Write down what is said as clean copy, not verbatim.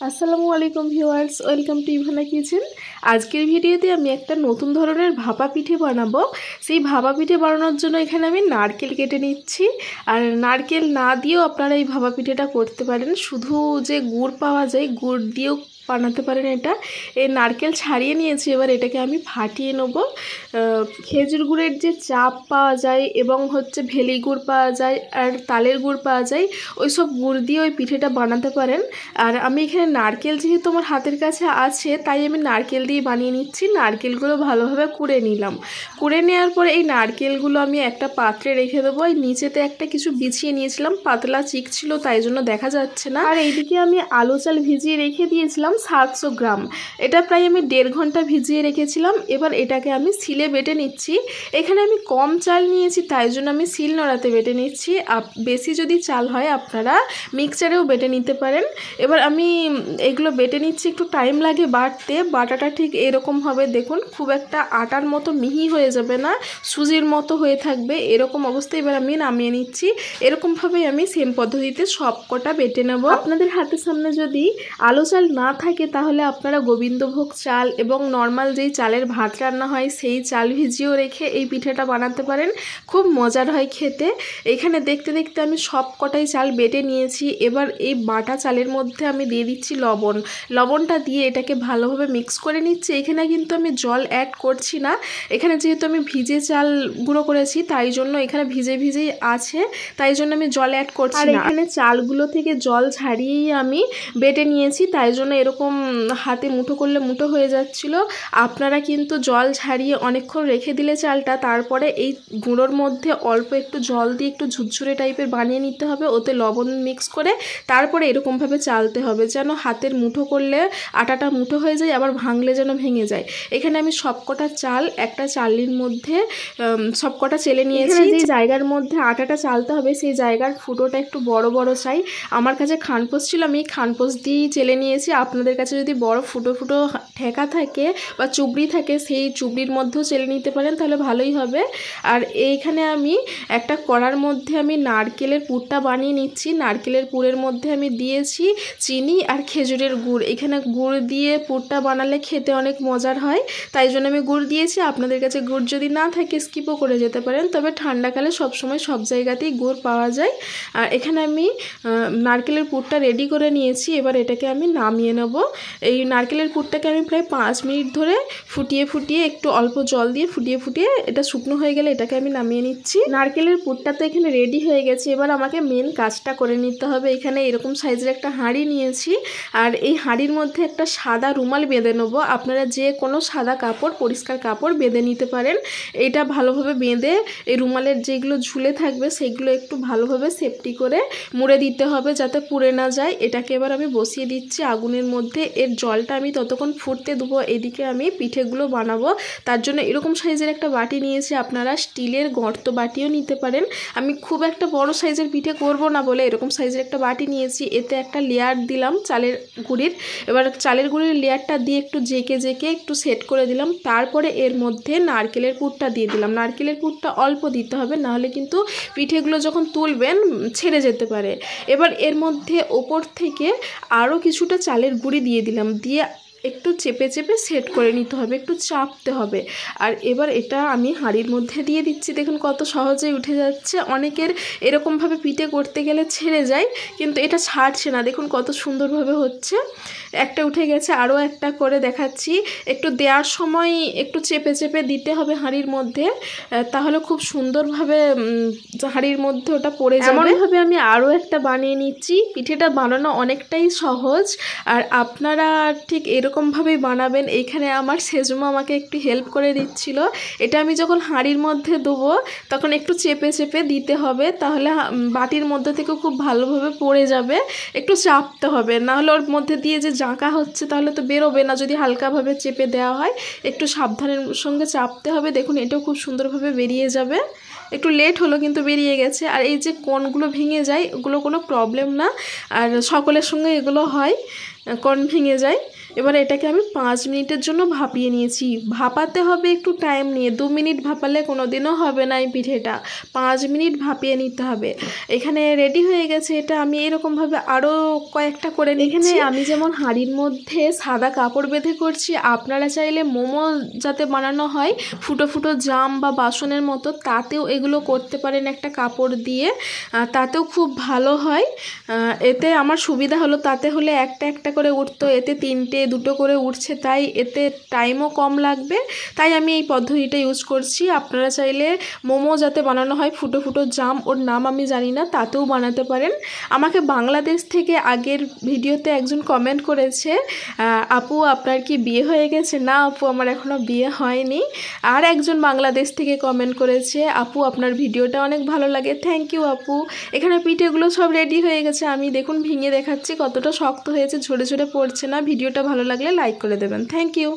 আসসালামু আলাইকুম viewers, welcome to Ivana kitchen. আজকের ভিডিওতে আমি একটা নতুন ধরনের ভাপা পিঠে বানাবো। সেই ভাপা পিঠে বানানোর জন্য এখানে আমি নারকেল কেটে নিচ্ছি। আর নারকেল না দিয়েও আপনারা এই ভাপা পিঠেটা করতে পারেন, শুধু যে গুড় পাওয়া যায় গুড় দিয়েও বানাতে পারেন। এটা এই নারকেল ছাড়িয়ে নিয়েছি, এবার এটাকে আমি ফাটিয়ে নেব। খেজুর গুড়ের যে চাপ পাওয়া যায় এবং ভেলি গুড় পাওয়া যায় আর তালের গুড় পাওয়া যায়, ওই সব গুড় দিয়ে ওই পিঠেটা বানাতে পারেন। আর আমি এখানে নারকেল যেহেতু আমার হাতের কাছে আছে, তাই আমি নারকেল দিয়ে বানিয়ে নিচ্ছি। নারকেলগুলো ভালোভাবে কুড়ে নিলাম। কুড়ে নেওয়ার পরে এই নারকেলগুলো আমি একটা পাত্রে রেখে দেবো। এই নিচেতে একটা কিছু বিছিয়ে নিয়েছিলাম, পাতলা চিক ছিল তাই জন্য দেখা যাচ্ছে না। আর এইদিকে আমি আলু চাল ভিজিয়ে রেখে দিয়েছিলাম 700 গ্রাম। এটা প্রায় আমি 1.5 ঘন্টা ভিজিয়ে রেখেছিলাম। এবার এটাকে আমি সিলে বেটে নিচ্ছি। এখানে আমি কম চাল নিয়েছি তাই জন্য আমি সিল নোড়াতে বেটে নিচ্ছি। বেশি যদি চাল হয় আপনারা মিক্সচারেও বেটে নিতে পারেন। এবার আমি এগুলো বেটে নিচ্ছি, একটু টাইম লাগে বাটতে। বাটাটা ঠিক এরকম হবে, দেখুন খুব একটা আটার মতো মিহি হয়ে যাবে না, সুজির মতো হয়ে থাকবে এরকম অবস্থায়। এবার আমি নামিয়ে নিচ্ছি। এরকমভাবেই আমি সেম পদ্ধতিতে সব কটা বেটে নেব। আপনাদের হাতের সামনে যদি আলো চাল না থাকে তাহলে আপনারা গোবিন্দভোগ চাল এবং নর্মাল যেই চালের ভাত রান্না হয় সেই চাল ভিজিয়েও রেখে এই পিঠাটা বানাতে পারেন, খুব মজার হয় খেতে। এখানে দেখতে দেখতে আমি সব কটাই চাল বেটে নিয়েছি। এবার এই বাটা চালের মধ্যে আমি দিয়ে দিচ্ছি লবণ। লবণটা দিয়ে এটাকে ভালোভাবে মিক্স করে নিচ্ছি। এখানে কিন্তু আমি জল অ্যাড করছি না, এখানে যেহেতু আমি ভিজে চাল গুঁড়ো করেছি তাই জন্য এখানে ভিজে ভিজেই আছে, তাই জন্য আমি জল অ্যাড করছি না। আর এখানে চালগুলো থেকে জল ছাড়িয়েই আমি বেটে নিয়েছি, তাই জন্য এরকম হাতে মুঠো করলে মুঠো হয়ে যাচ্ছিল। আপনারা কিন্তু জল ছাড়িয়ে অনেকক্ষণ রেখে দিলে চালটা, তারপরে এই গুঁড়োর মধ্যে অল্প একটু জল দিয়ে একটু ঝুরঝুরে টাইপের বানিয়ে নিতে হবে, ওতে লবণ মিক্স করে তারপরে এরকমভাবে চালতে হবে, যেন হাতের মুঠো করলে আটাটা মুঠো হয়ে যায়, আবার ভাঙলে যেন ভেঙে যায়। এখানে আমি সবকটা চাল একটা চালনির মধ্যে সবকটা চেলে নিয়েছি। যে জায়গার মধ্যে আটাটা চালতে হবে সেই জায়গার ফুটোটা একটু বড় বড় চাই। আমার কাছে খানপোষ ছিল, আমি খানপোষ দিয়েই চেলে নিয়েছি। আপনাদের কাছে যদি বড় ফুটো ফুটো ঠেকা থাকে বা চুবড়ি থাকে সেই চুবড়ির মধ্যেও চেলে নিতে পারেন, তাহলে ভালোই হবে। আর এইখানে আমি একটা কড়ার মধ্যে আমি নারকেলের পুরটা বানিয়ে নিচ্ছি। নারকেলের পুরের মধ্যে আমি দিয়েছি চিনি আর খেজুরের গুড়। এখানে গুড় দিয়ে পুরটা বানালে খেতে অনেক মজার হয়, তাই জন্য আমি গুড় দিয়েছি। আপনাদের কাছে গুড় যদি না থাকে স্কিপও করে যেতে পারেন, তবে ঠান্ডাকালে সবসময় সব জায়গাতেই গুড় পাওয়া যায়। আর এখানে আমি নারকেলের পুরটা রেডি করে নিয়েছি। এবার এটাকে আমি নামিয়ে নেব। এই নারকেলের পুরটাকে আমি প্রায় 5 মিনিট ধরে ফুটিয়ে ফুটিয়ে একটু অল্প জল দিয়ে ফুটিয়ে ফুটিয়ে এটা শুকনো হয়ে গেলে এটাকে আমি নামিয়ে নিচ্ছি। নারকেলের পুরটা তো এখানে রেডি হয়ে গেছে। এবার আমাকে মেন কাজটা করে নিতে হবে। এখানে এরকম সাইজের একটা হাঁড়ি নিয়েছি, আর এই হাঁড়ির মধ্যে একটা সাদা রুমাল বেঁধে নেবো। আপনারা যে কোনো সাদা কাপড়, পরিষ্কার কাপড় বেঁধে নিতে পারেন। এইটা ভালোভাবে বেঁধে এই রুমালের যেগুলো ঝুলে থাকবে সেগুলো একটু ভালোভাবে সেফটি করে মুড়ে দিতে হবে যাতে পুড়ে না যায়। এটাকে এবার আমি বসিয়ে দিচ্ছি আগুনের মধ্যে। এর জলটা আমি ততক্ষণ ফুটতে দেবো, এদিকে আমি পিঠেগুলো বানাবো। তার জন্য এরকম সাইজের একটা বাটি নিয়েছি, আপনারা স্টিলের গর্ত বাটিও নিতে পারেন। আমি খুব একটা বড় সাইজের পিঠে করব না বলে এরকম সাইজের একটা বাটি নিয়েছি। এতে একটা লেয়ার দিলাম চালের গুঁড়ির। এবার চালের গুঁড়ির লেয়ারটা দিয়ে একটু জেকে জেকে একটু সেট করে দিলাম। তারপরে এর মধ্যে নারকেলের পুরটা দিয়ে দিলাম। নারকেলের পুরটা অল্প দিতে হবে, নাহলে কিন্তু পিঠেগুলো যখন তুলবেন ছেড়ে যেতে পারে। এবার এর মধ্যে ওপর থেকে আরও কিছুটা চালের গুঁড়ি দিয়ে দিলাম, দিয়ে একটু চেপে চেপে সেট করে নিতে হবে, একটু চাপতে হবে। আর এবার এটা আমি হাঁড়ির মধ্যে দিয়ে দিচ্ছি। দেখুন কত সহজেই উঠে যাচ্ছে। অনেকের এরকমভাবে পিঠে করতে গেলে ছেড়ে যায়, কিন্তু এটা ছাড়ছে না, দেখুন কত সুন্দরভাবে হচ্ছে। একটা উঠে গেছে, আরও একটা করে দেখাচ্ছি। একটু দেওয়ার সময় একটু চেপে চেপে দিতে হবে হাঁড়ির মধ্যে, তাহলে খুব সুন্দরভাবে হাঁড়ির মধ্যে ওটা পড়ে যাবে। এমনভাবে আমি আরও একটা বানিয়ে নিচ্ছি। পিঠেটা বানানো অনেকটাই সহজ, আর আপনারা ঠিক এরকমভাবেই বানাবেন। এইখানে আমার সেজমা আমাকে একটু হেল্প করে দিচ্ছিল। এটা আমি যখন হাঁড়ির মধ্যে দেবো তখন একটু চেপে চেপে দিতে হবে, তাহলে বাটির মধ্যে থেকে খুব ভালোভাবে পড়ে যাবে। একটু চাপতে হবে, নাহলে ওর মধ্যে দিয়ে যে জাঁকা হচ্ছে তাহলে তো বেরোবে না। যদি হালকাভাবে চেপে দেওয়া হয়, একটু সাবধানের সঙ্গে চাপতে হবে। দেখুন এটাও খুব সুন্দরভাবে বেরিয়ে যাবে। একটু লেট হলো কিন্তু বেরিয়ে গেছে। আর এই যে কোণগুলো ভেঙে যায় ওগুলো কোনো প্রবলেম না, আর সকলের সঙ্গে এগুলো হয়, কোণ ভেঙে যায়। এবার এটাকে আমি 5 মিনিটের জন্য ভাপিয়ে নিয়েছি। ভাপাতে হবে একটু টাইম নিয়ে, 2 মিনিট ভাপালে কোনো দিনও হবে না এই পিঠেটা, 5 মিনিট ভাপিয়ে নিতে হবে। এখানে রেডি হয়ে গেছে এটা। আমি এরকমভাবে আরও কয়েকটা করে নিই। এখানে আমি যেমন হাঁড়ির মধ্যে সাদা কাপড় বেঁধে করছি, আপনারা চাইলে মোমো যাতে বানানো হয় ফুটো ফুটো জাম বা বাসনের মতো, তাতেও এগুলো করতে পারেন একটা কাপড় দিয়ে, তাতেও খুব ভালো হয়। এতে আমার সুবিধা হলো, তাতে হলে একটা একটা করে উঠতো, এতে 3টে 2টো করে উঠছে, তাই এতে টাইমও কম লাগবে, তাই আমি এই পদ্ধতিটা ইউজ করছি। আপনারা চাইলে মোমো যাতে বানানো হয় ফুটো ফুটো জাম, ওর নাম আমি জানি না, তাতেও বানাতে পারেন। আমাকে বাংলাদেশ থেকে আগের ভিডিওতে একজন কমেন্ট করেছে, আপু আপনার কি বিয়ে হয়ে গেছে? না আপু, আমার এখনও বিয়ে হয়নি। আর একজন বাংলাদেশ থেকে কমেন্ট করেছে, আপু আপনার ভিডিওটা অনেক ভালো লাগে। থ্যাংক ইউ আপু। এখানে পিঠেগুলো সব রেডি হয়ে গেছে, আমি দেখুন ভেঙে দেখাচ্ছি কতটা শক্ত হয়েছে, ঝরে ঝরে পড়ছে না। ভিডিওটা ভালো লাগলে লাইক করে দেবেন। Thank you.